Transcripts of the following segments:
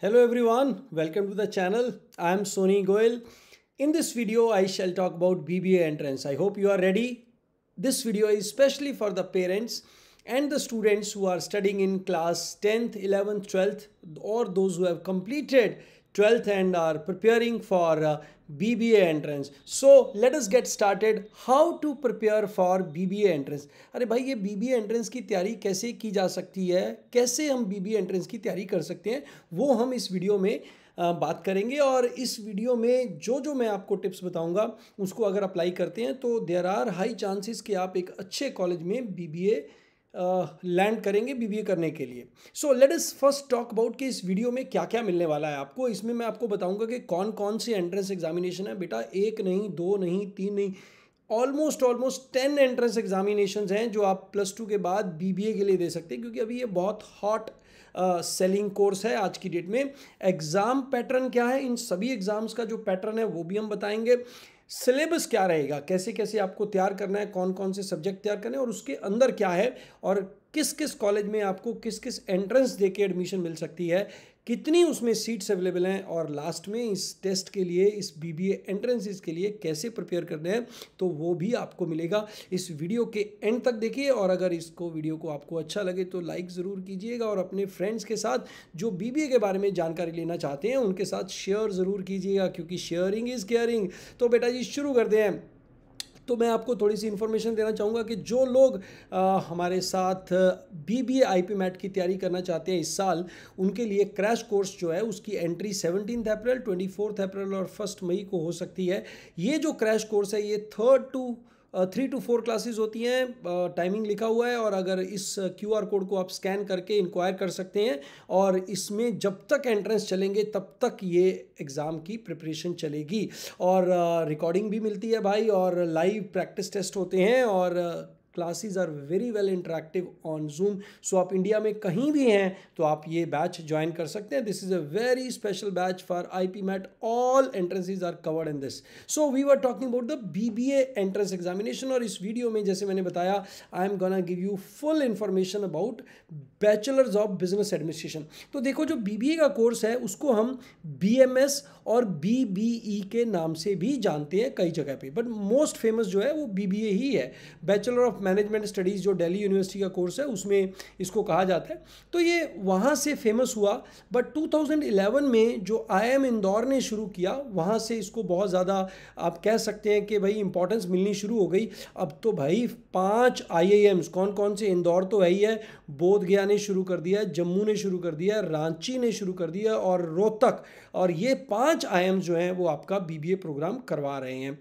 Hello everyone, welcome to the channel. I am Sony Goel. In this video, I shall talk about BBA entrance. I hope you are ready. This video is especially for the parents and the students who are studying in class 10th, 11th, 12th, or those who have completed 12th and are preparing for BBA entrance. So let us get started. How to prepare for BBA entrance? अरे भाई ये BBA entrance की तैयारी कैसे की जा सकती है, कैसे हम BBA entrance की तैयारी कर सकते हैं, वो हम इस वीडियो में बात करेंगे। और इस वीडियो में जो मैं आपको टिप्स बताऊंगा उसको अगर अप्लाई करते हैं तो देयर आर हाई चांसेस कि आप एक अच्छे कॉलेज में BBA लैंड करेंगे BBA करने के लिए। So let us first talk about कि इस वीडियो में क्या क्या मिलने वाला है आपको। इसमें मैं आपको बताऊंगा कि कौन कौन से एंट्रेंस एग्जामिनेशन है। बेटा एक नहीं, दो नहीं, तीन नहीं, ऑलमोस्ट 10 एंट्रेंस एग्जामिनेशन हैं जो आप +2 के बाद BBA के लिए दे सकते हैं, क्योंकि अभी ये बहुत हॉट सेलिंग कोर्स है आज की डेट में। एग्ज़ाम पैटर्न क्या है, इन सभी एग्ज़ाम्स का जो पैटर्न है वो भी हम बताएंगे। सिलेबस क्या रहेगा, कैसे कैसे आपको तैयार करना है, कौन कौन से सब्जेक्ट तैयार करने हैं और उसके अंदर क्या है, और किस किस कॉलेज में आपको किस किस एंट्रेंस दे के एडमिशन मिल सकती है, कितनी उसमें सीट्स अवेलेबल हैं, और लास्ट में इस टेस्ट के लिए, इस BBA एंट्रेंसेस के लिए कैसे प्रिपेयर करने हैं, तो वो भी आपको मिलेगा। इस वीडियो के एंड तक देखिए, और अगर इसको वीडियो को आपको अच्छा लगे तो लाइक ज़रूर कीजिएगा, और अपने फ्रेंड्स के साथ जो BBA के बारे में जानकारी लेना चाहते हैं उनके साथ शेयर ज़रूर कीजिएगा, क्योंकि शेयरिंग इज़ केयरिंग। तो बेटा जी शुरू करते हैं। तो मैं आपको थोड़ी सी इन्फॉर्मेशन देना चाहूँगा कि जो लोग हमारे साथ BBA IP मैट की तैयारी करना चाहते हैं इस साल, उनके लिए क्रैश कोर्स जो है उसकी एंट्री 17 अप्रैल, 24 अप्रैल और 1 मई को हो सकती है। ये जो क्रैश कोर्स है ये 3 to 4 क्लासेस होती हैं, टाइमिंग लिखा हुआ है, और अगर इस QR कोड को आप स्कैन करके इंक्वायर कर सकते हैं, और इसमें जब तक एंट्रेंस चलेंगे तब तक ये एग्ज़ाम की प्रिपरेशन चलेगी, और रिकॉर्डिंग भी मिलती है भाई, और लाइव प्रैक्टिस टेस्ट होते हैं, और classes are very well interactive on Zoom। So आप इंडिया में कहीं भी हैं तो आप ये बैच ज्वाइन कर सकते हैं। This is a very special batch for IP MAT, all entrances are covered in this. So we were talking about the BBA entrance examination, और इस वीडियो में जैसे मैंने बताया I am gonna give you full information about bachelors of business administration. तो देखो जो BBA का कोर्स है उसको हम BMS और BBE के नाम से भी जानते हैं कई जगह पे, बट मोस्ट फेमस जो है वो BBA ही है। बैचलर ऑफ मैनेजमेंट स्टडीज़ जो दिल्ली यूनिवर्सिटी का कोर्स है उसमें इसको कहा जाता है। तो ये वहाँ से फेमस हुआ, बट 2011 में जो IIM इंदौर ने शुरू किया वहाँ से इसको बहुत ज़्यादा आप कह सकते हैं कि भाई इंपॉर्टेंस मिलनी शुरू हो गई। अब तो भाई 5 IIMs, कौन कौन से, इंदौर तो है ही है, बोध गया ने शुरू कर दिया, जम्मू ने शुरू कर दिया, रांची ने शुरू कर दिया, और रोहतक, और ये 5 IIMs जो हैं वो आपका BBA प्रोग्राम करवा रहे हैं।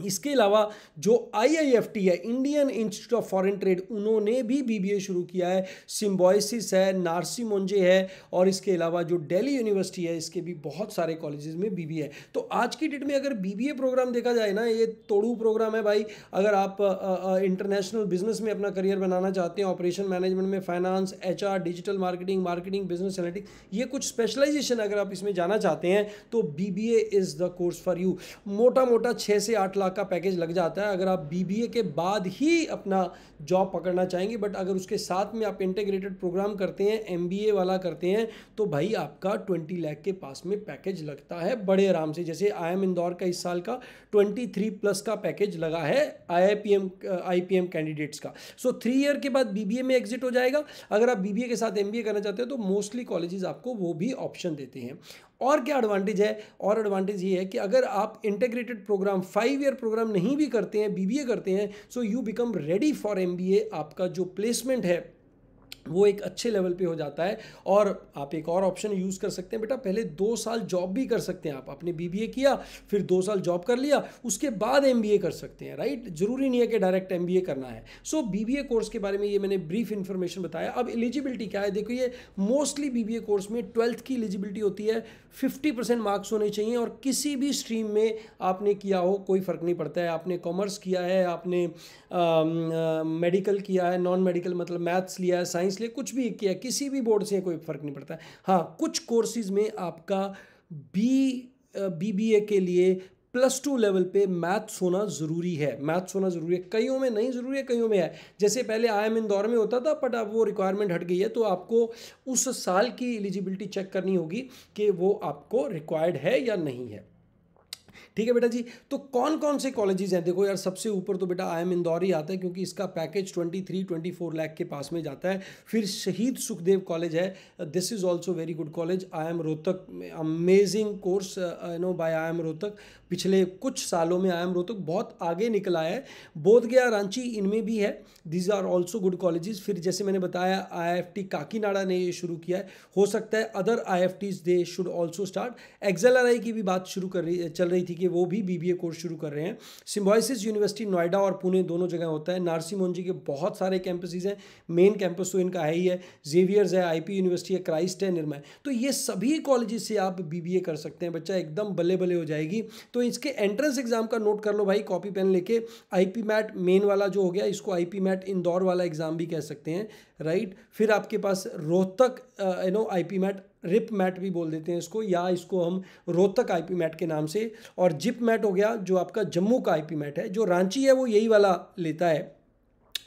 इसके अलावा जो IIFT है, Indian institute of foreign trade, उन्होंने भी BBA शुरू किया है। सिम्बॉयसिस है, नार्सी मोंजे है, और इसके अलावा जो दिल्ली यूनिवर्सिटी है इसके भी बहुत सारे कॉलेजेस में BBA है। तो आज की डेट में अगर BBA प्रोग्राम देखा जाए ना, ये तोड़ू प्रोग्राम है भाई। अगर आप इंटरनेशनल बिजनेस में अपना करियर बनाना चाहते हैं, ऑपरेशन मैनेजमेंट में, finance, HR, digital marketing, business analytics, ये कुछ स्पेशलाइजेशन अगर आप इसमें जाना चाहते हैं तो BBA is the course for you. मोटा 6 से 8 लाख का पैकेज लग जाता है अगर आप BBA के बाद ही अपना जॉब पकड़ना चाहेंगे, बट अगर उसके साथ में आप इंटीग्रेटेड प्रोग्राम करते हैं, MBA वाला करते हैं, तो भाई आपका 20 लाख के पास में पैकेज लगता है बड़े आराम से। जैसे IIM इंदौर का इस साल का 23+ का पैकेज लगा है IPM कैंडिडेट्स का। सो 3 ईयर के बाद BBA में एग्जिट हो जाएगा। अगर आप BBA के साथ MBA करना चाहते हो तो मोस्टली कॉलेजेस आपको वो भी ऑप्शन देते हैं। और क्या एडवांटेज है, और एडवांटेज ये है कि अगर आप इंटीग्रेटेड प्रोग्राम 5 ईयर प्रोग्राम नहीं भी करते हैं, BBA करते हैं, so you become ready for MBA। आपका जो प्लेसमेंट है वो एक अच्छे लेवल पे हो जाता है, और आप एक और ऑप्शन यूज़ कर सकते हैं बेटा, पहले 2 साल जॉब भी कर सकते हैं आप। आपने BBA किया, फिर 2 साल जॉब कर लिया, उसके बाद MBA कर सकते हैं, राइट। ज़रूरी नहीं है कि डायरेक्ट MBA करना है। सो BBA कोर्स के बारे में ये मैंने ब्रीफ इन्फॉर्मेशन बताया। अब एलिजिबिलिटी क्या है, देखो ये मोस्टली BBA कोर्स में 12th की एलिजिबिलिटी होती है, 50% मार्क्स होने चाहिए, और किसी भी स्ट्रीम में आपने किया हो कोई फ़र्क नहीं पड़ता है। आपने कॉमर्स किया है, आपने मेडिकल किया है, नॉन मेडिकल मतलब मैथ्स लिया है, साइंस लिया, कुछ भी किया, किसी भी बोर्ड से कोई फ़र्क नहीं पड़ता है। हाँ, कुछ कोर्सेज में आपका BBA के लिए +2 लेवल पे मैथ्स होना ज़रूरी है। मैथ्स होना ज़रूरी है, कईयों में नहीं ज़रूरी है, कईयों में है। जैसे पहले IIM इंदौर में होता था, बट अब वो रिक्वायरमेंट हट गई है, तो आपको उस साल की एलिजिबिलिटी चेक करनी होगी कि वो आपको रिक्वायर्ड है या नहीं है। ठीक है बेटा जी। तो कौन कौन से कॉलेजेस हैं, देखो यार, सबसे ऊपर तो बेटा IIM इंदौर ही आता है, क्योंकि इसका पैकेज 23-24 लाख के पास में जाता है। फिर शहीद सुखदेव कॉलेज है, this is also very good college. IIM Rohtak में amazing course by IIM Rohtak. पिछले कुछ सालों में IIM रोहतक बहुत आगे निकला है। बोध गया, रांची, इनमें भी है। These are also good colleges. फिर जैसे मैंने बताया, IIFT काकीनाडा ने ये शुरू किया है। हो सकता है other IIFTs they should also start. XLRI की भी बात शुरू चल रही थी कि वो भी BBA कोर्स शुरू कर रहे हैं। सिम्बायोसिस यूनिवर्सिटी नोएडा और पुणे दोनों जगह होता है। नारसी मोंजी के बहुत सारे कैंपसेस हैं, मेन कैंपस तो इनका है ही है। जेवियर्स है, IP यूनिवर्सिटी है, क्राइस्ट है, निर्मा है। तो ये सभी कॉलेजेस से आप BBA कर सकते हैं, बच्चा एकदम बल्ले बल्ले हो जाएगी। तो इसके एंट्रेंस एग्जाम का नोट कर लो भाई, कॉपी पेन लेके। IP मैट मेन वाला जो हो गया, इसको IP मैट इंदौर वाला एग्जाम भी कह सकते हैं, राइट। फिर आपके पास रोहतक IP मैट, रिप मैट भी बोल देते हैं इसको, या इसको हम रोहतक IP मैट के नाम से। और जिप मैट हो गया जो आपका जम्मू का IP मैट है। जो रांची है वो यही वाला लेता है।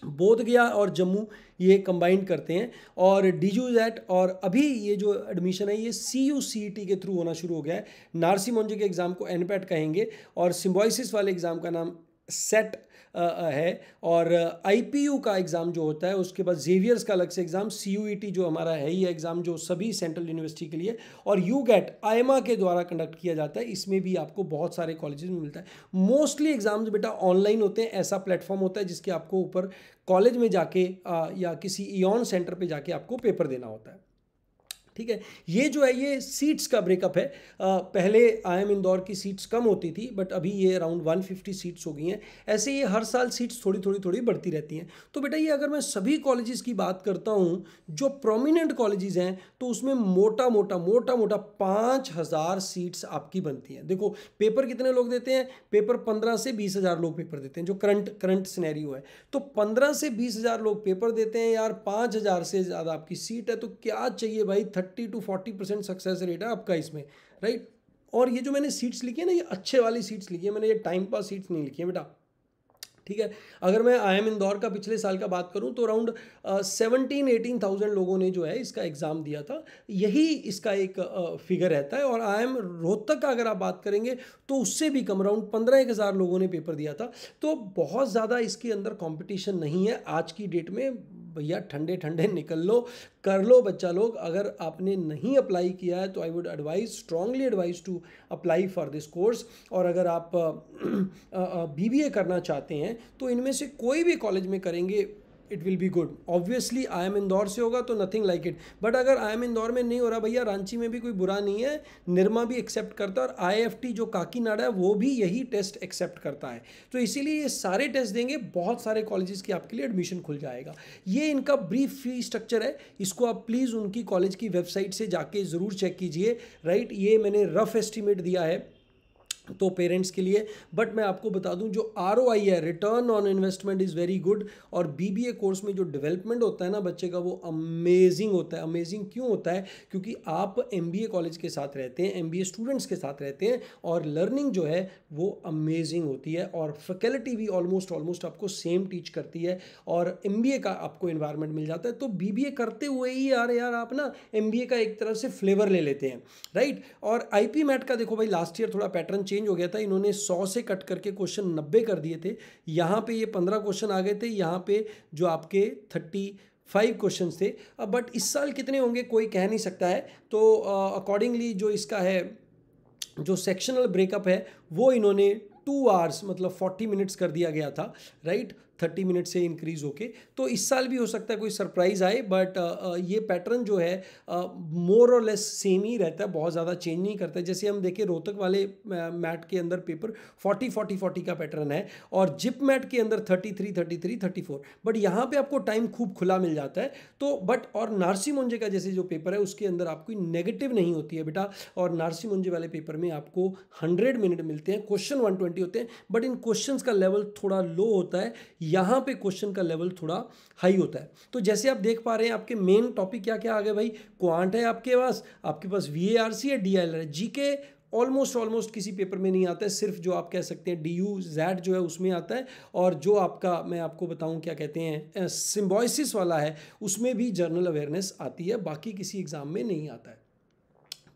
बोध गया और जम्मू ये कंबाइन करते हैं। और DJUZET, और अभी ये जो एडमिशन है ये CUCET के थ्रू होना शुरू हो गया है। नारसी मोंजी के एग्ज़ाम को NPAT कहेंगे, और सिम्बायोसिस वाले एग्ज़ाम का नाम सेट है। और IPU का एग्ज़ाम जो होता है, उसके बाद जेवियर्स का अलग से एग्ज़ाम, CUET जो हमारा है ये एग्ज़ाम जो सभी सेंट्रल यूनिवर्सिटी के लिए, और UGAT IIMA के द्वारा कंडक्ट किया जाता है। इसमें भी आपको बहुत सारे कॉलेजेस में मिलता है। मोस्टली एग्ज़ाम्स बेटा ऑनलाइन होते हैं। ऐसा प्लेटफॉर्म होता है जिसके आपको ऊपर कॉलेज में जाके या किसी इयॉन सेंटर पे जाके आपको पेपर देना होता है। ठीक है, ये जो है ये सीट्स का ब्रेकअप है। पहले IIM इंदौर की सीट्स कम होती थी, बट अभी ये अराउंड 150 सीट्स हो गई हैं। ऐसे ये हर साल सीट्स थोड़ी थोड़ी थोड़ी बढ़ती रहती हैं। तो बेटा ये अगर मैं सभी कॉलेजेस की बात करता हूँ जो प्रोमिनेंट कॉलेजेस हैं, तो उसमें मोटा मोटा 5000 सीट्स आपकी बनती हैं। देखो पेपर कितने लोग देते हैं, पेपर 15 से 20 हज़ार लोग पेपर देते हैं, जो करंट सिनेरियो है। तो 15 से 20 हज़ार लोग पेपर देते हैं यार, 5000 से ज़्यादा आपकी सीट है, तो क्या चाहिए भाई। 30 to 40% सक्सेस रेट है आपका इसमें, राइट। और ये जो मैंने सीट्स लिखी है ना, ये अच्छे वाली सीट्स लिखी है मैंने, ये टाइम पास सीट्स नहीं लिखी है बेटा। ठीक है, अगर मैं IIM इंदौर का पिछले साल का बात करूं तो अराउंड 17-18,000 लोगों ने जो है इसका एग्ज़ाम दिया था। यही इसका एक फिगर रहता है। और IIM रोहतक का अगर आप बात करेंगे तो उससे भी कम, अराउंड 15,000 लोगों ने पेपर दिया था। तो बहुत ज़्यादा इसके अंदर कंपटीशन नहीं है आज की डेट में। भैया ठंडे ठंडे निकल लो, कर लो बच्चा लोग। अगर आपने नहीं अप्लाई किया है तो I would advise, strongly advise to apply for this course. और अगर आप BBA करना चाहते हैं तो इनमें से कोई भी कॉलेज में करेंगे, it will be good. Obviously IIM Indore से होगा तो नथिंग लाइक इट। बट अगर IIM इंदौर में नहीं हो रहा भैया, रांची में भी कोई बुरा नहीं है, निर्मा भी एक्सेप्ट करता है, और IIFT जो काकीनाडा है वो भी यही टेस्ट एक्सेप्ट करता है। तो इसीलिए ये सारे टेस्ट देंगे, बहुत सारे कॉलेजेस की आपके लिए एडमिशन खुल जाएगा। ये इनका ब्रीफ फी स्ट्रक्चर है, इसको आप प्लीज़ उनकी कॉलेज की वेबसाइट से जाके ज़रूर चेक कीजिए, राइट। ये मैंने रफ एस्टिमेट दिया है तो पेरेंट्स के लिए। बट मैं आपको बता दूं जो ROI है, return on investment is very good. और BBA कोर्स में जो डेवलपमेंट होता है ना बच्चे का, वो अमेजिंग होता है। अमेजिंग क्यों होता है, क्योंकि आप MBA कॉलेज के साथ रहते हैं, MBA स्टूडेंट्स के साथ रहते हैं, और लर्निंग जो है वो अमेजिंग होती है। और फैकल्टी भी ऑलमोस्ट आपको सेम टीच करती है, और MBA का आपको इन्वायरमेंट मिल जाता है। तो BBA करते हुए ही यार आप ना MBA का एक तरह से फ्लेवर ले लेते हैं, राइट। और IP मैट का देखो भाई, लास्ट ईयर थोड़ा पैटर्न चेंज हो गया था। इन्होंने 100 से कट करके क्वेश्चन 90 कर दिए थे। यहाँ पे ये 15 क्वेश्चन आ गए थे, यहाँ पे जो आपके 35 क्वेश्चन थे। अब बट इस साल कितने होंगे कोई कह नहीं सकता है। तो अकॉर्डिंगली जो इसका है, जो सेक्शनल ब्रेकअप है, वो इन्होंने 2 आवर्स मतलब 40 मिनट्स कर दिया गया था, राइट। 30 मिनट से इंक्रीज़ होके। तो इस साल भी हो सकता है कोई सरप्राइज़ आए, बट ये पैटर्न जो है मोर और लेस सेम ही रहता है, बहुत ज़्यादा चेंज नहीं करता है। जैसे हम देखें रोहतक वाले मैट के अंदर पेपर 40-40-40 का पैटर्न है, और जिप मैट के अंदर 33-33-34। बट यहाँ पे आपको टाइम खूब खुला मिल जाता है। तो बट और नारसी मोंजे का जैसे जो पेपर है उसके अंदर आपको नेगेटिव नहीं होती है बेटा। और नारसी मोंजे वाले पेपर में आपको 100 मिनट मिलते हैं, क्वेश्चन 120 होते हैं, बट इन क्वेश्चंस का लेवल थोड़ा लो होता है, यहाँ पे क्वेश्चन का लेवल थोड़ा हाई होता है। तो जैसे आप देख पा रहे हैं आपके मेन टॉपिक क्या क्या आ गए भाई। क्वांट है आपके पास VARC है, DILR है, GK ऑलमोस्ट किसी पेपर में नहीं आता है, सिर्फ जो आप कह सकते हैं DU Z जो है उसमें आता है, और जो आपका मैं आपको बताऊं क्या कहते हैं सिम्बोयसिस वाला है उसमें भी जनरल अवेयरनेस आती है, बाकी किसी एग्ज़ाम में नहीं आता है।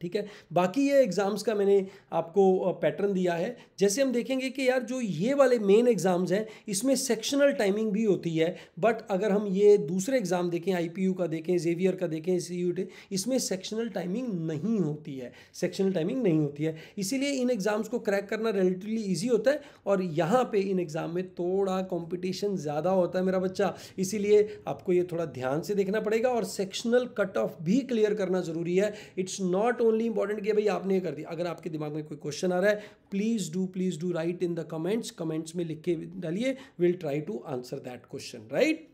ठीक है, बाकी ये एग्ज़ाम्स का मैंने आपको पैटर्न दिया है। जैसे हम देखेंगे कि यार जो ये वाले मेन एग्ज़ाम्स हैं इसमें सेक्शनल टाइमिंग भी होती है, बट अगर हम ये दूसरे एग्ज़ाम देखें, IPU का देखें, जेवियर का देखें, CUT, इसमें सेक्शनल टाइमिंग नहीं होती है, सेक्शनल टाइमिंग नहीं होती है। इसीलिए इन एग्ज़ाम्स को क्रैक करना रिलेटिवली ईजी होता है, और यहाँ पे इन एग्ज़ाम में थोड़ा कॉम्पिटिशन ज़्यादा होता है मेरा बच्चा, इसीलिए आपको ये थोड़ा ध्यान से देखना पड़ेगा, और सेक्शनल कट ऑफ भी क्लियर करना ज़रूरी है। इट्स नॉट ओनली इंपॉर्टेंट कि भाई आपने ये कर दिया, अगर आपके दिमाग में कोई क्वेश्चन आ रहा है please do write in the comments में लिख के डालिए, will try to answer that question, right.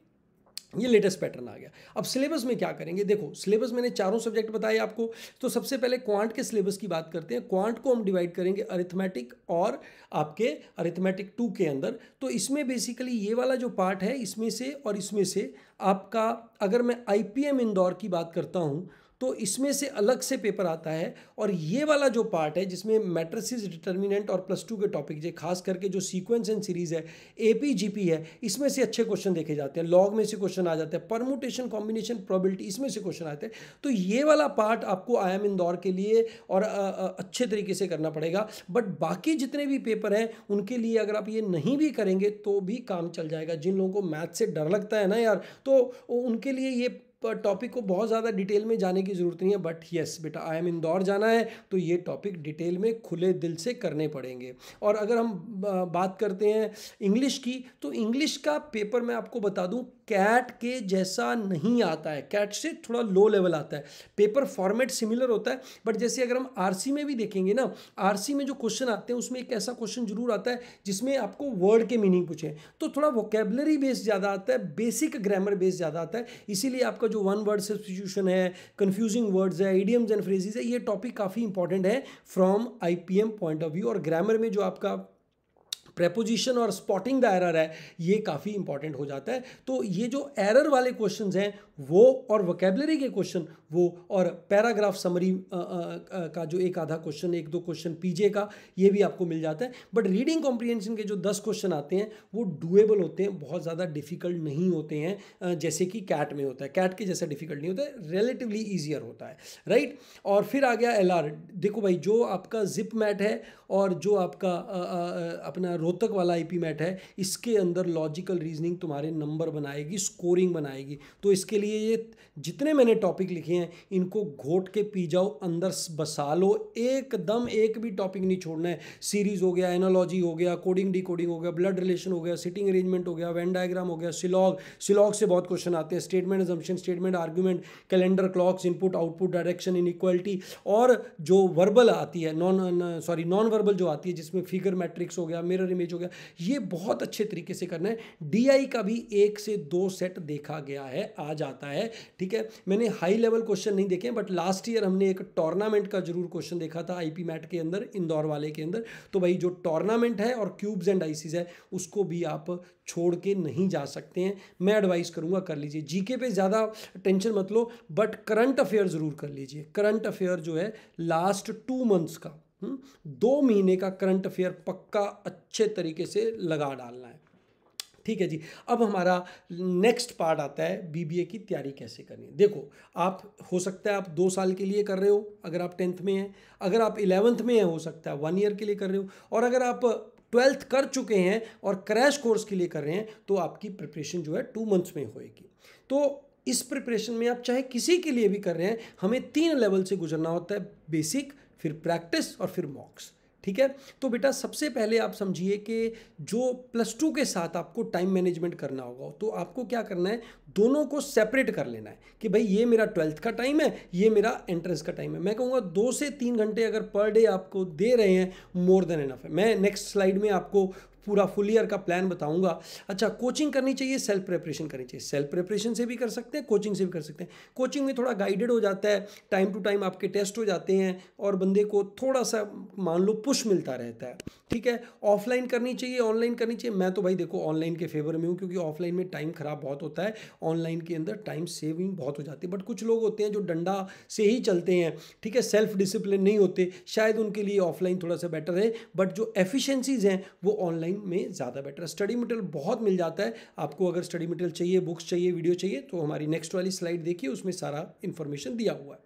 ये लेटेस्ट पैटर्न आ गया। अब सिलेबस में क्या करेंगे, देखो सिलेबस मैंने चारों सब्जेक्ट बताए आपको, तो सबसे पहले क्वांट के सिलेबस की बात करते हैं। क्वांट को हम डिवाइड करेंगे अरिथमेटिक और आपके अरिथमेटिक 2 के अंदर। तो इसमें बेसिकली ये वाला जो पार्ट है इसमें से और इसमें से आपका, अगर मैं IPM इंदौर की बात करता हूँ तो इसमें से अलग से पेपर आता है, और ये वाला जो पार्ट है जिसमें मैट्रिसेस, डिटर्मिनेंट और +2 के टॉपिक है, खास करके जो सीक्वेंस एंड सीरीज है, APGP है, इसमें से अच्छे क्वेश्चन देखे जाते हैं, लॉग में से क्वेश्चन आ जाते हैं, परमुटेशन, कॉम्बिनेशन, प्रोबेबिलिटी, इसमें से क्वेश्चन आते हैं। तो ये वाला पार्ट आपको IIM इंदौर के लिए और अच्छे तरीके से करना पड़ेगा, बट बाकी जितने भी पेपर हैं उनके लिए अगर आप ये नहीं भी करेंगे तो भी काम चल जाएगा। जिन लोगों को मैथ से डर लगता है ना यार, तो उनके लिए ये टॉपिक को बहुत ज़्यादा डिटेल में जाने की ज़रूरत नहीं है, बट यस बेटा IIM इंदौर जाना है तो ये टॉपिक डिटेल में खुले दिल से करने पड़ेंगे। और अगर हम बात करते हैं इंग्लिश की, तो इंग्लिश का पेपर मैं आपको बता दूं कैट के जैसा नहीं आता है, कैट से थोड़ा लो लेवल आता है, पेपर फॉर्मेट सिमिलर होता है, बट जैसे अगर हम RC में भी देखेंगे ना, RC में जो क्वेश्चन आते हैं उसमें एक ऐसा क्वेश्चन जरूर आता है जिसमें आपको वर्ड के मीनिंग पूछे, तो थोड़ा वोकेबलरी बेस ज़्यादा आता है, बेसिक ग्रामर बेस ज़्यादा आता है, इसीलिए आपका जो वन वर्ड सब्स्टिट्यूशन है, कंफ्यूजिंग वर्ड्स है, इडियम्स एंड फ्रेजेस है, ये टॉपिक काफ़ी इंपॉर्टेंट है from IPM point of view. और ग्रामर में जो आपका प्रेपोजिशन और स्पॉटिंग द एरर है ये काफ़ी इंपॉर्टेंट हो जाता है। तो ये जो एरर वाले क्वेश्चंस हैं वो, और वोकेबलरी के क्वेश्चन वो, और पैराग्राफ समरी का जो एक आधा क्वेश्चन, 1-2 क्वेश्चन PJ का, ये भी आपको मिल जाता है। बट रीडिंग कॉम्प्रिहेंशन के जो 10 क्वेश्चन आते हैं वो डुएबल होते हैं, बहुत ज़्यादा डिफिकल्ट नहीं होते हैं जैसे कि कैट में होता है, कैट के जैसा डिफिकल्ट नहीं होता है, रिलेटिवली ईजियर होता है, राइट। और फिर आ गया LR। देखो भाई, जो आपका जिप मैट है और जो आपका अपना रोहतक वाला IP मैट है, इसके अंदर लॉजिकल रीजनिंग तुम्हारे नंबर बनाएगी, स्कोरिंग बनाएगी। तो इसके लिए ये जितने मैंने टॉपिक लिखे हैं इनको घोट के पी जाओ, अंदर बसा लो, एकदम एक भी टॉपिक नहीं छोड़ना है। सीरीज हो गया, एनालॉजी हो गया, कोडिंग डिकोडिंग हो गया, ब्लड रिलेशन हो गया, सिटिंग अरेंजमेंट हो गया, वेन डायग्राम हो गया, सिलॉग से बहुत क्वेश्चन आते हैं, statement assumption, statement argument, calendar, clocks, input output, direction, inequality, और जो वर्बल आती है, नॉन वर्बल जो आती है जिसमें फिगर मैट्रिक्स हो गया, मिरर इमेज हो गया, ये बहुत अच्छे तरीके से करना है। DI का भी 1 से 2 सेट देखा गया है, आ जाता है, ठीक है। मैंने हाई लेवल क्वेश्चन नहीं देखे, बट लास्ट ईयर हमने एक टूर्नामेंट का जरूर क्वेश्चन देखा था IP मैट के अंदर, इंदौर वाले के अंदर। तो भाई जो टूर्नामेंट है और क्यूब्स एंड आइसिस है उसको भी आप छोड़ के नहीं जा सकते हैं, मैं एडवाइस करूंगा कर लीजिए। GK पे ज़्यादा टेंशन मत लो, बट करंट अफेयर ज़रूर कर लीजिए। करंट अफेयर जो है लास्ट 2 मंथ्स का, 2 महीने का करंट अफेयर पक्का अच्छे तरीके से लगा डालना है, ठीक है जी। अब हमारा नेक्स्ट पार्ट आता है BBA की तैयारी कैसे करनी है। देखो, आप हो सकता है आप 2 साल के लिए कर रहे हो अगर आप 10th में हैं, अगर आप 11th में हैं हो सकता है 1 ईयर के लिए कर रहे हो, और अगर आप 12th कर चुके हैं और क्रैश कोर्स के लिए कर रहे हैं तो आपकी प्रिपरेशन जो है 2 मंथ्स में होएगी। तो इस प्रिपरेशन में आप चाहे किसी के लिए भी कर रहे हैं, हमें 3 लेवल से गुजरना होता है, बेसिक, फिर प्रैक्टिस और फिर मॉक्स, ठीक है। तो बेटा सबसे पहले आप समझिए कि जो +2 के साथ आपको टाइम मैनेजमेंट करना होगा, तो आपको क्या करना है, दोनों को सेपरेट कर लेना है कि भाई ये मेरा 12th का टाइम है, ये मेरा एंट्रेंस का टाइम है। मैं कहूँगा 2 से 3 घंटे अगर पर डे आपको दे रहे हैं, मोर देन इनफ है। मैं नेक्स्ट स्लाइड में आपको पूरा फुल ईयर का प्लान बताऊंगा। अच्छा, कोचिंग करनी चाहिए, सेल्फ प्रिपरेशन करनी चाहिए। सेल्फ प्रिपरेशन से भी कर सकते हैं, कोचिंग से भी कर सकते हैं। कोचिंग में थोड़ा गाइडेड हो जाता है, टाइम टू टाइम आपके टेस्ट हो जाते हैं और बंदे को थोड़ा सा मान लो पुश मिलता रहता है, ठीक है। ऑफलाइन करनी चाहिए, ऑनलाइन करनी चाहिए। मैं तो भाई देखो ऑनलाइन के फेवर में हूँ, क्योंकि ऑफलाइन में टाइम खराब बहुत होता है, ऑनलाइन के अंदर टाइम सेविंग बहुत हो जाती है। बट कुछ लोग होते हैं जो डंडा से ही चलते हैं, ठीक है, सेल्फ डिसिप्लिन नहीं होते, शायद उनके लिए ऑफलाइन थोड़ा सा बेटर है। बट जो एफिशिएंसीज हैं वो ऑनलाइन में ज़्यादा बेटर है। स्टडी मटेरियल बहुत मिल जाता है आपको। अगर स्टडी मटेरियल चाहिए, बुक्स चाहिए, वीडियो चाहिए, तो हमारी नेक्स्ट वाली स्लाइड देखिए, उसमें सारा इन्फॉर्मेशन दिया हुआ है।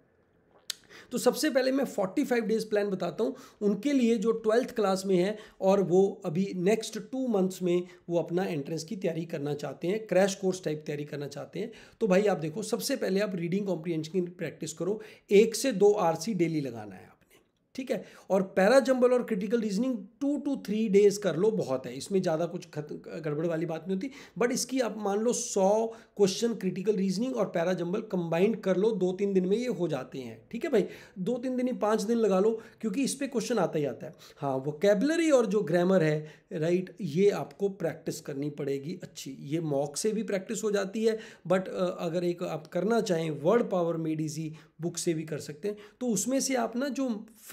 तो सबसे पहले मैं 45 डेज प्लान बताता हूँ उनके लिए जो 12th क्लास में है और वो अभी नेक्स्ट 2 मंथ्स में वो अपना एंट्रेंस की तैयारी करना चाहते हैं, क्रैश कोर्स टाइप तैयारी करना चाहते हैं। तो भाई आप देखो, सबसे पहले आप रीडिंग कॉम्प्रिहेंशन की प्रैक्टिस करो, 1 से 2 आरसी डेली लगाना है, ठीक है। और पैरा जंबल और क्रिटिकल रीजनिंग 2 to 3 डेज कर लो, बहुत है, इसमें ज़्यादा कुछ गड़बड़ वाली बात नहीं होती। बट इसकी आप मान लो 100 क्वेश्चन क्रिटिकल रीजनिंग और पैरा जंबल कंबाइंड कर लो, 2-3 दिन में ये हो जाते हैं, ठीक है भाई। 2-3 दिन ही, 5 दिन लगा लो, क्योंकि इस पर क्वेश्चन आता ही आता है। हाँ, वोकैबुलरी और जो ग्रामर है, राइट, ये आपको प्रैक्टिस करनी पड़ेगी अच्छी। ये मॉक से भी प्रैक्टिस हो जाती है, बट अगर एक आप करना चाहें word power made easy book से भी कर सकते हैं। तो उसमें से आप ना जो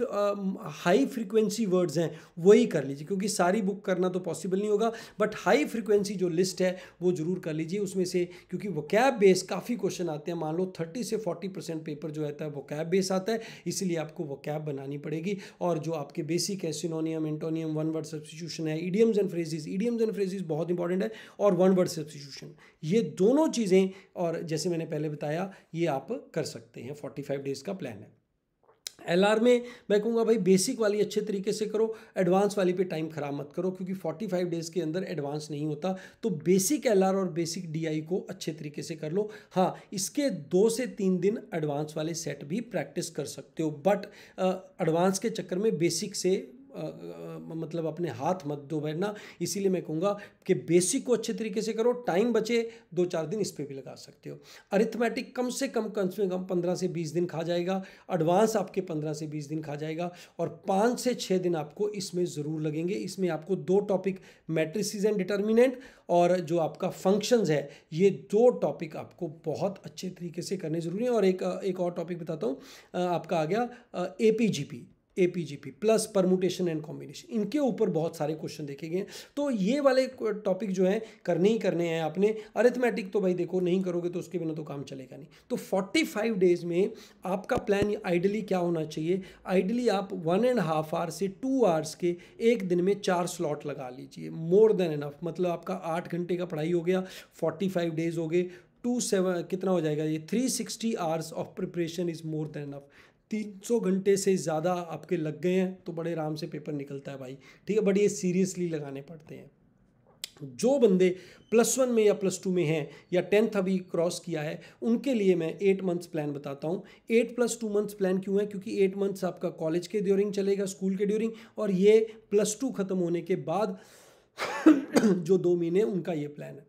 हाई फ्रीक्वेंसी वर्ड्स हैं वही कर लीजिए, क्योंकि सारी बुक करना तो पॉसिबल नहीं होगा, बट हाई फ्रीक्वेंसी जो लिस्ट है वो जरूर कर लीजिए उसमें से, क्योंकि वोकैब बेस काफ़ी क्वेश्चन आते हैं। मान लो 30 से 40% पेपर जो रहता है वोकैब बेस आता है, इसलिए आपको वोकैब बनानी पड़ेगी। और जो आपके बेसिक है, सिनोनियम, एंटोनियम, वन वर्ड सब्स्टिट्यूशन है, इडियम्स एंड फ्रेजेस बहुत इंपॉर्टेंट है, और वन वर्ड सब्स्टिट्यूशन, ये दोनों चीज़ें, और जैसे मैंने पहले बताया, ये आप कर सकते हैं। 45 डेज का प्लान है। एलआर में मैं कहूँगा भाई बेसिक वाली अच्छे तरीके से करो, एडवांस वाली पे टाइम खराब मत करो, क्योंकि 45 डेज़ के अंदर एडवांस नहीं होता। तो बेसिक एलआर और बेसिक डीआई को अच्छे तरीके से कर लो। हाँ, इसके 2 से 3 दिन एडवांस वाले सेट भी प्रैक्टिस कर सकते हो, बट एडवांस के चक्कर में बेसिक से मतलब अपने हाथ मत दो बैठना। इसीलिए मैं कहूँगा कि बेसिक को अच्छे तरीके से करो, टाइम बचे 2-4 दिन इस पे भी लगा सकते हो। अरिथमेटिक कम से कम 15 से 20 दिन खा जाएगा, एडवांस आपके 15 से 20 दिन खा जाएगा, और 5 से 6 दिन आपको इसमें ज़रूर लगेंगे। इसमें आपको 2 टॉपिक, मैट्रिसेस एंड डिटर्मिनेंट और जो आपका फंक्शंस है, ये 2 टॉपिक आपको बहुत अच्छे तरीके से करने ज़रूरी है। और एक और टॉपिक बताता हूँ, आपका आ गया AP GP plus permutation and combination, इनके ऊपर बहुत सारे क्वेश्चन देखे गए। तो ये वाले टॉपिक जो हैं करने ही करने हैं आपने। अरिथमेटिक तो भाई देखो नहीं करोगे तो उसके बिना तो काम चलेगा नहीं। तो 45 डेज में आपका प्लान आइडली क्या होना चाहिए? आइडली आप 1.5 आवर से 2 आवर्स के एक दिन में 4 स्लॉट लगा लीजिए, मोर देन इनफ। मतलब आपका 8 घंटे का पढ़ाई हो गया, 45 डेज हो गए, 2-7 कितना हो जाएगा ये, 360 hours of preparation is more than enough. 300 घंटे से ज़्यादा आपके लग गए हैं तो बड़े आराम से पेपर निकलता है भाई, ठीक है। बट ये सीरियसली लगाने पड़ते हैं। जो बंदे +1 में या +2 में हैं या 10th अभी क्रॉस किया है, उनके लिए मैं 8 मंथ्स प्लान बताता हूँ। 8 + 2 मंथ्स प्लान क्यों है? क्योंकि 8 मंथ्स आपका कॉलेज के ड्यूरिंग चलेगा, स्कूल के ड्यूरिंग, और ये +2 ख़त्म होने के बाद जो 2 महीने उनका ये प्लान है।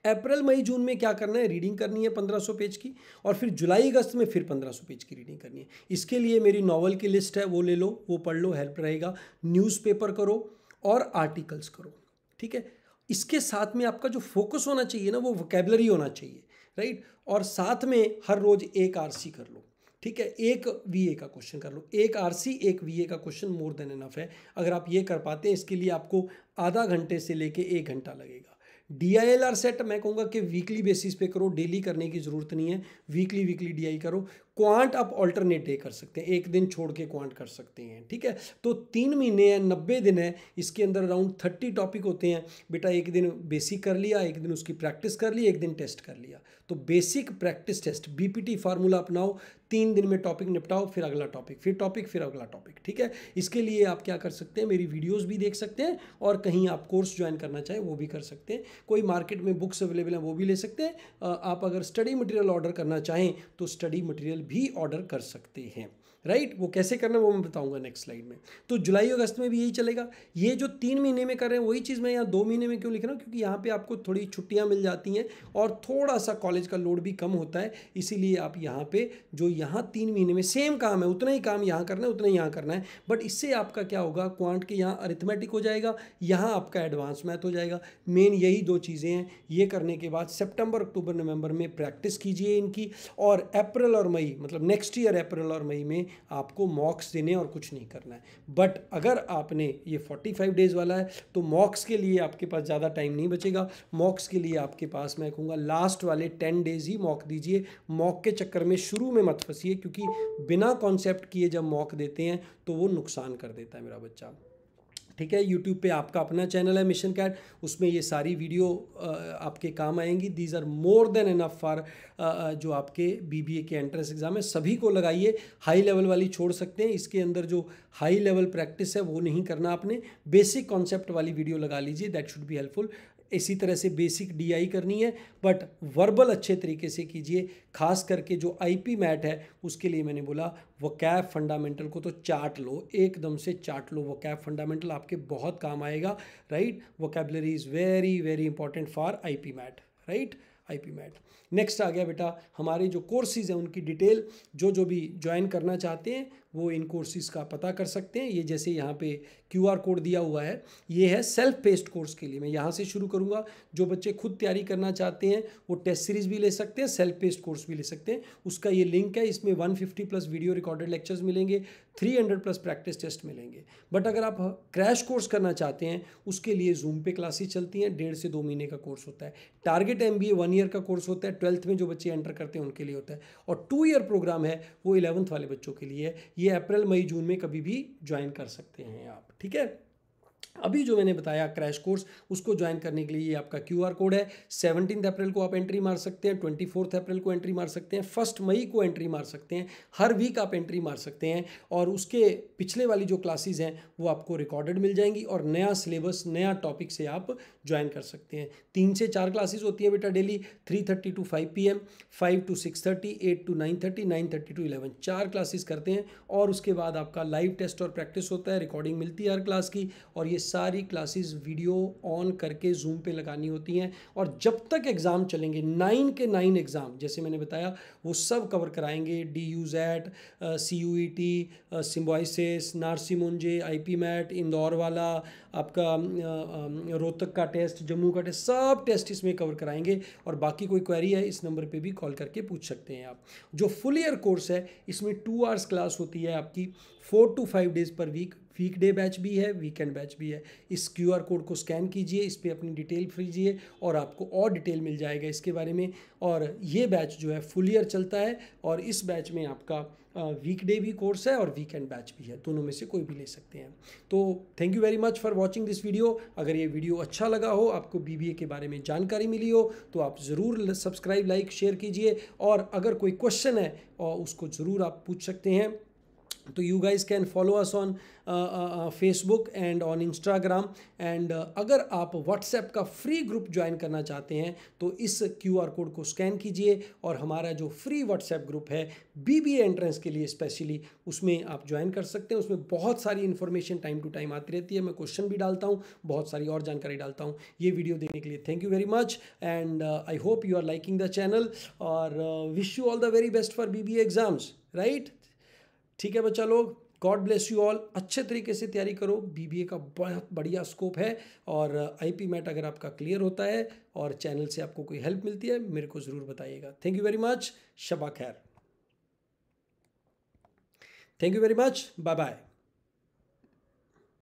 अप्रैल मई जून में क्या करना है? रीडिंग करनी है 1500 पेज की, और फिर जुलाई अगस्त में फिर 1500 पेज की रीडिंग करनी है। इसके लिए मेरी नॉवल की लिस्ट है, वो ले लो, वो पढ़ लो, हेल्प रहेगा। न्यूज़पेपर करो और आर्टिकल्स करो, ठीक है। इसके साथ में आपका जो फोकस होना चाहिए ना, वो वोकैबुलरी होना चाहिए, राइट। और साथ में हर रोज एक आरसी कर लो, ठीक है। एक वीए का क्वेश्चन कर लो, एक आरसी एक वीए का क्वेश्चन मोर देन इनफ है। अगर आप ये कर पाते हैं, इसके लिए आपको आधा घंटे से लेके 1 घंटा लगेगा। DILR सेट मैं कहूँगा कि वीकली बेसिस पे करो, डेली करने की ज़रूरत नहीं है। वीकली DI करो। क्वांट आप ऑल्टरनेट डे कर सकते हैं, एक दिन छोड़ के क्वांट कर सकते हैं, ठीक है। तो 3 महीने हैं, 90 दिन है, इसके अंदर अराउंड 30 टॉपिक होते हैं। बेटा एक दिन बेसिक कर लिया, एक दिन उसकी प्रैक्टिस कर ली, एक दिन टेस्ट कर लिया। तो basic, practice, test, BPT formula अपनाओ, 3 दिन में टॉपिक निपटाओ, फिर अगला टॉपिक, फिर टॉपिक, फिर अगला टॉपिक, ठीक है। इसके लिए आप क्या कर सकते हैं, मेरी वीडियोज़ भी देख सकते हैं, और कहीं आप कोर्स ज्वाइन करना चाहें वो भी कर सकते हैं। कोई मार्केट में बुक्स अवेलेबल हैं वो भी ले सकते हैं। आप अगर स्टडी मटेरियल ऑर्डर करना चाहें तो स्टडी मटेरियल भी ऑर्डर कर सकते हैं, राइट। वो कैसे करना है वो मैं बताऊंगा नेक्स्ट स्लाइड में। तो जुलाई अगस्त में भी यही चलेगा। ये जो 3 महीने में कर रहे हैं वही चीज़ मैं यहाँ 2 महीने में क्यों लिख रहा हूँ, क्योंकि यहाँ पे आपको थोड़ी छुट्टियाँ मिल जाती हैं और थोड़ा सा कॉलेज का लोड भी कम होता है, इसीलिए आप यहाँ पे जो यहाँ 3 महीने में सेम काम है उतना ही काम यहाँ करना है उतना ही यहाँ करना है, बट इससे आपका क्या होगा, क्वांट के यहाँ अरिथमेटिक हो जाएगा, यहाँ आपका एडवांस मैथ हो जाएगा। मेन यही 2 चीज़ें हैं। ये करने के बाद सितंबर अक्टूबर नवंबर में प्रैक्टिस कीजिए इनकी, और अप्रैल और मई मतलब नेक्स्ट ईयर अप्रैल और मई में आपको मॉक्स देने और कुछ नहीं करना है। बट अगर आपने ये 45 डेज़ वाला है तो मॉक्स के लिए आपके पास ज़्यादा टाइम नहीं बचेगा। मॉक्स के लिए आपके पास मैं कहूँगा लास्ट वाले 10 डेज़ ही मॉक दीजिए। मॉक के चक्कर में शुरू में मत फंसिए, क्योंकि बिना कॉन्सेप्ट किए जब मॉक देते हैं तो वो नुकसान कर देता है मेरा बच्चा, ठीक है। यूट्यूब पे आपका अपना चैनल है मिशन कैट, उसमें ये सारी वीडियो आपके काम आएंगी। These are more than enough for जो आपके बीबीए के एंट्रेंस एग्जाम है, सभी को लगाइए। हाई लेवल वाली छोड़ सकते हैं, इसके अंदर जो हाई लेवल प्रैक्टिस है वो नहीं करना आपने, बेसिक कॉन्सेप्ट वाली वीडियो लगा लीजिए, दैट शुड बी हेल्पफुल। इसी तरह से बेसिक डीआई करनी है, बट वर्बल अच्छे तरीके से कीजिए। खास करके जो आईपी मैट है उसके लिए मैंने बोला वोकैब फंडामेंटल को तो चाट लो, एकदम से चाट लो। वोकैब फंडामेंटल आपके बहुत काम आएगा, right. Vocabulary is very very important for IP MAT, right, IP MAT. Next आ गया बेटा हमारे जो कोर्सेज़ हैं उनकी डिटेल। जो भी ज्वाइन करना चाहते हैं वो इन कोर्सेज़ का पता कर सकते हैं। ये जैसे यहाँ पे क्यूआर कोड दिया हुआ है, ये है सेल्फ पेस्ड कोर्स के लिए। मैं यहाँ से शुरू करूँगा। जो बच्चे खुद तैयारी करना चाहते हैं वो टेस्ट सीरीज़ भी ले सकते हैं, सेल्फ पेस्ड कोर्स भी ले सकते हैं। उसका ये लिंक है, इसमें 150 प्लस वीडियो रिकॉर्डेड लेक्चर्स मिलेंगे, 300 प्लस प्रैक्टिस टेस्ट मिलेंगे। बट अगर आप क्रैश कोर्स करना चाहते हैं उसके लिए जूम पे क्लासेस चलती हैं, 1.5 से 2 महीने का कोर्स होता है। टारगेट MBA 1 ईयर का कोर्स होता है, 12th में जो बच्चे एंटर करते हैं उनके लिए होता है। और 2 ईयर प्रोग्राम है वो 11th वाले बच्चों के लिए है। ये अप्रैल मई जून में कभी भी ज्वाइन कर सकते हैं आप, ठीक है। अभी जो मैंने बताया क्रैश कोर्स, उसको ज्वाइन करने के लिए ये आपका क्यूआर कोड है। 17 अप्रैल को आप एंट्री मार सकते हैं, 24 अप्रैल को एंट्री मार सकते हैं, 1 मई को एंट्री मार सकते हैं। हर वीक आप एंट्री मार सकते हैं और उसके पिछले वाली जो क्लासेस हैं वो आपको रिकॉर्डेड मिल जाएंगी और नया सिलेबस नया टॉपिक से आप ज्वाइन कर सकते हैं। 3 से 4 क्लासेस होती है बेटा daily, 3:30 to 5 PM, 5 to 6:30, 8 to 9:30, 9:30 to 11, 4 classes करते हैं। और उसके बाद आपका लाइव टेस्ट और प्रैक्टिस होता है, रिकॉर्डिंग मिलती है हर क्लास की। और ये सारी क्लासेस वीडियो ऑन करके जूम पे लगानी होती हैं और जब तक एग्ज़ाम चलेंगे 9 के 9 एग्ज़ाम जैसे मैंने बताया वो सब कवर कराएंगे। DUZET, CUET, सिम्बायोसिस, नार्सिमोंजे, IP मैट, इंदौर वाला आपका रोहतक का टेस्ट, जम्मू का टेस्ट, सब टेस्ट इसमें कवर कराएंगे। और बाकी कोई क्वेरी है इस नंबर पे भी कॉल करके पूछ सकते हैं आप। जो फुल ईयर कोर्स है इसमें 2 आवर्स क्लास होती है आपकी, 4 to 5 days per week. Weekday batch भी है, वीकेंड बैच भी है। इस QR कोड को स्कैन कीजिए, इस पर अपनी डिटेल कीजिए और आपको और डिटेल मिल जाएगा इसके बारे में। और ये बैच जो है फुल ईयर चलता है और इस बैच में आपका वीकडे भी कोर्स है और वीकेंड बैच भी है, दोनों में से कोई भी ले सकते हैं। तो thank you very much for watching this video. अगर ये वीडियो अच्छा लगा हो, आपको BBA के बारे में जानकारी मिली हो तो आप ज़रूर सब्सक्राइब, लाइक, शेयर कीजिए। और अगर कोई क्वेश्चन है और उसको ज़रूर आप पूछ सकते हैं। तो you guys can follow us on Facebook and on Instagram and अगर आप WhatsApp का फ्री ग्रुप ज्वाइन करना चाहते हैं तो इस QR कोड को स्कैन कीजिए और हमारा जो फ्री WhatsApp ग्रुप है BBA एंट्रेंस के लिए स्पेशली, उसमें आप ज्वाइन कर सकते हैं। उसमें बहुत सारी इन्फॉर्मेशन टाइम टू टाइम आती रहती है, मैं क्वेश्चन भी डालता हूँ, बहुत सारी और जानकारी डालता हूँ। ये वीडियो देखने के लिए thank you very much and I hope you are liking the channel और wish you all the very best for BBA exams, right. ठीक है बच्चा लोग, गॉड ब्लेस यू ऑल। अच्छे तरीके से तैयारी करो, BBA का बहुत बढ़िया स्कोप है। और IP मैट अगर आपका क्लियर होता है और चैनल से आपको कोई हेल्प मिलती है मेरे को ज़रूर बताइएगा। थैंक यू वेरी मच, शबा खैर। Thank you very much, bye bye.